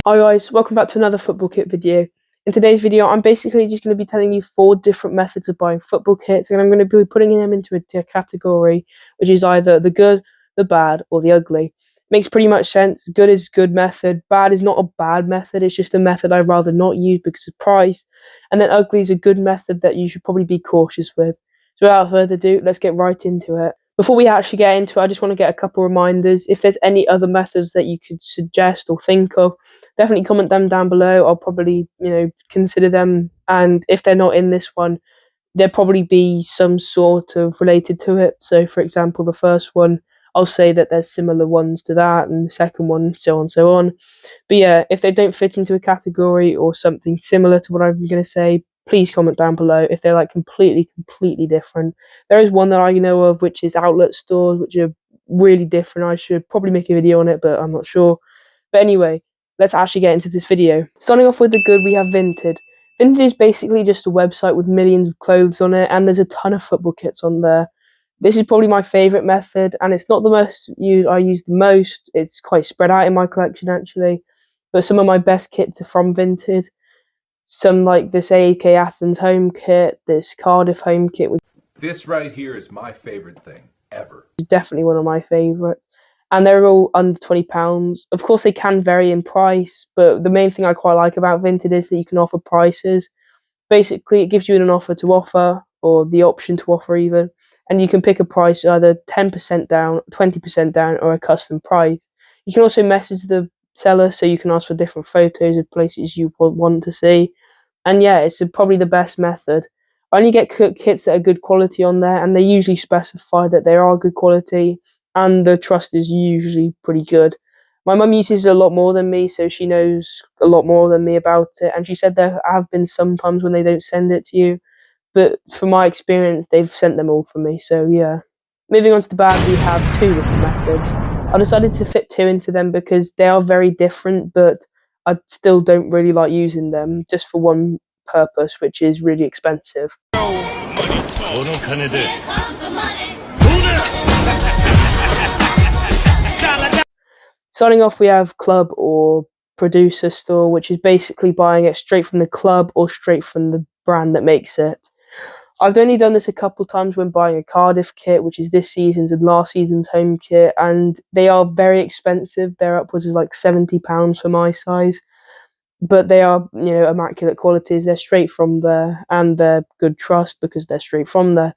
Hi guys, welcome back to another football kit video. In today's video, I'm basically just going to be telling you 4 different methods of buying football kits, and I'm going to be putting them into a category, which is either the good, the bad, or the ugly. Makes pretty much sense. Good is good method, bad is not a bad method, it's just a method I'd rather not use because of price, and then ugly is a good method that you should probably be cautious with. So without further ado, let's get right into it. Before we actually get into it, I just want to get a couple reminders. If there's any other methods that you could suggest or think of, definitely comment them down below. I'll probably, consider them. And if they're not in this one, there'll probably be some sort of related to it. So, for example, the first one, I'll say that there's similar ones to that, and the second one, so on, so on. But yeah, if they don't fit into a category or something similar to what I'm going to say, please comment down below. If they're like completely different, there is one that I know of, which is outlet stores, which are really different. I should probably make a video on it, but I'm not sure. But anyway, let's actually get into this video. Starting off with the good, we have Vinted. Vinted is basically just a website with millions of clothes on it, and there's a ton of football kits on there. This is probably my favourite method, and it's not the most I use the most. It's quite spread out in my collection actually, but some of my best kits are from Vinted. Some like this AEK Athens home kit, this Cardiff home kit, which This right here is my favorite thing ever. is definitely one of my favourites. And they're all under £20. Of course, they can vary in price, but the main thing I quite like about Vinted is that you can offer prices. Basically, it gives you an offer to offer, or the option to offer even, and you can pick a price either 10% down, 20% down, or a custom price. You can also message the seller, so you can ask for different photos of places you want to see. And yeah, it's probably the best method. I only get kits that are good quality on there, and they usually specify that they are good quality, and the trust is usually pretty good. My mum uses it a lot more than me, so she knows a lot more than me about it. And she said there have been some times when they don't send it to you, but from my experience, they've sent them all for me. So yeah. Moving on to the bad, we have 2 different methods. I decided to fit 2 into them because they are very different, but I still don't really like using them just for one purpose, which is really expensive. Starting off, we have club or producer store, which is basically buying it straight from the club or straight from the brand that makes it. I've only done this a couple times when buying a Cardiff kit, which is this season's and last season's home kit, and they are very expensive. They're upwards of like £70 for my size, but they are, immaculate qualities. They're straight from there, and they're good trust because they're straight from there.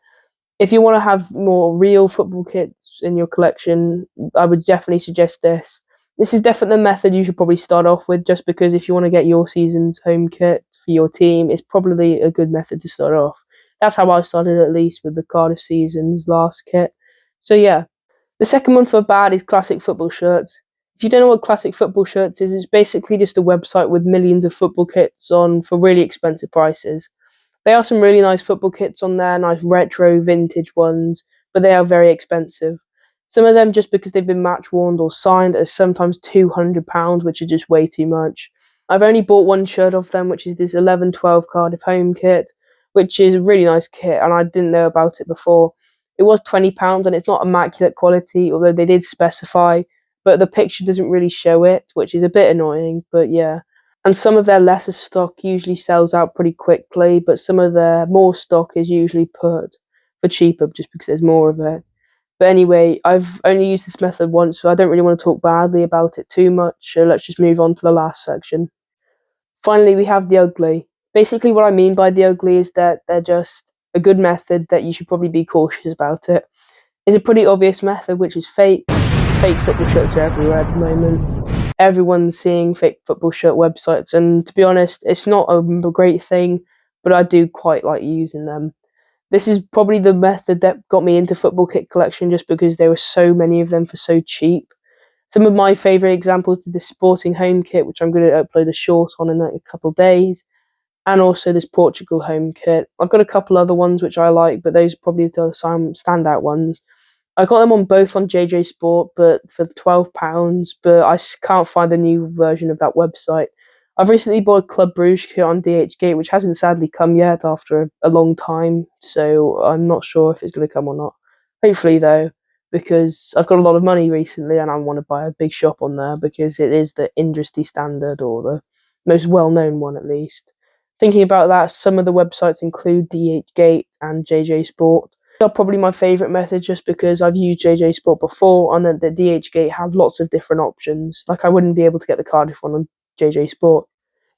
If you want to have more real football kits in your collection, I would definitely suggest this. This is definitely a method you should probably start off with, just because if you want to get your season's home kit for your team, it's probably a good method to start off. That's how I started, at least, with the Cardiff season's last kit. So yeah. The second one for bad is classic football shirts. If you don't know what classic football shirts is, it's basically just a website with millions of football kits on for really expensive prices. There are some really nice football kits on there, nice retro vintage ones, but they are very expensive. Some of them, just because they've been match worn or signed, are sometimes £200, which is just way too much. I've only bought one shirt of them, which is this 11-12 Cardiff home kit, which is a really nice kit, and I didn't know about it before. It was £20, and it's not immaculate quality, although they did specify, but the picture doesn't really show it, which is a bit annoying, but yeah. And some of their lesser stock usually sells out pretty quickly, but some of their more stock is usually put for cheaper just because there's more of it. But anyway, I've only used this method once, so I don't really want to talk badly about it too much, so let's just move on to the last section. Finally, we have the ugly. Basically, what I mean by the ugly is that they're just a good method that you should probably be cautious about it. It's a pretty obvious method, which is fake. Fake football shirts are everywhere at the moment. Everyone's seeing fake football shirt websites, and to be honest, it's not a great thing, but I do quite like using them. This is probably the method that got me into football kit collection, just because there were so many of them for so cheap. Some of my favourite examples are the Sporting home kit, which I'm going to upload a short on in a couple of days, and also this Portugal home kit. I've got a couple other ones which I like, but those are probably the standout ones. I got them on both on JJ Sport, but for £12, but I can't find the new version of that website. I've recently bought a Club Brugge kit on DHgate, which hasn't sadly come yet after a long time, so I'm not sure if it's going to come or not. Hopefully, though. because I've got a lot of money recently and I want to buy a big shop on there because it is the industry standard, or the most well-known one at least. Thinking about that, some of the websites include DHgate and JJ Sport. They're probably my favourite method just because I've used JJ Sport before, and that the DHgate have lots of different options. Like, I wouldn't be able to get the Cardiff one on JJ Sport.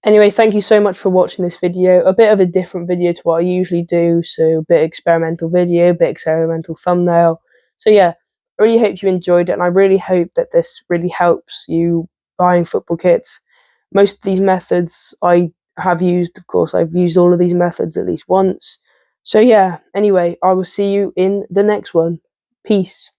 Anyway, thank you so much for watching this video. A bit of a different video to what I usually do, so a bit experimental video, a bit experimental thumbnail. So yeah, I really hope you enjoyed it, and I really hope that this really helps you buying football kits. Most of these methods I have used, of course, I've used all of these methods at least once. So yeah, anyway, I will see you in the next one. Peace.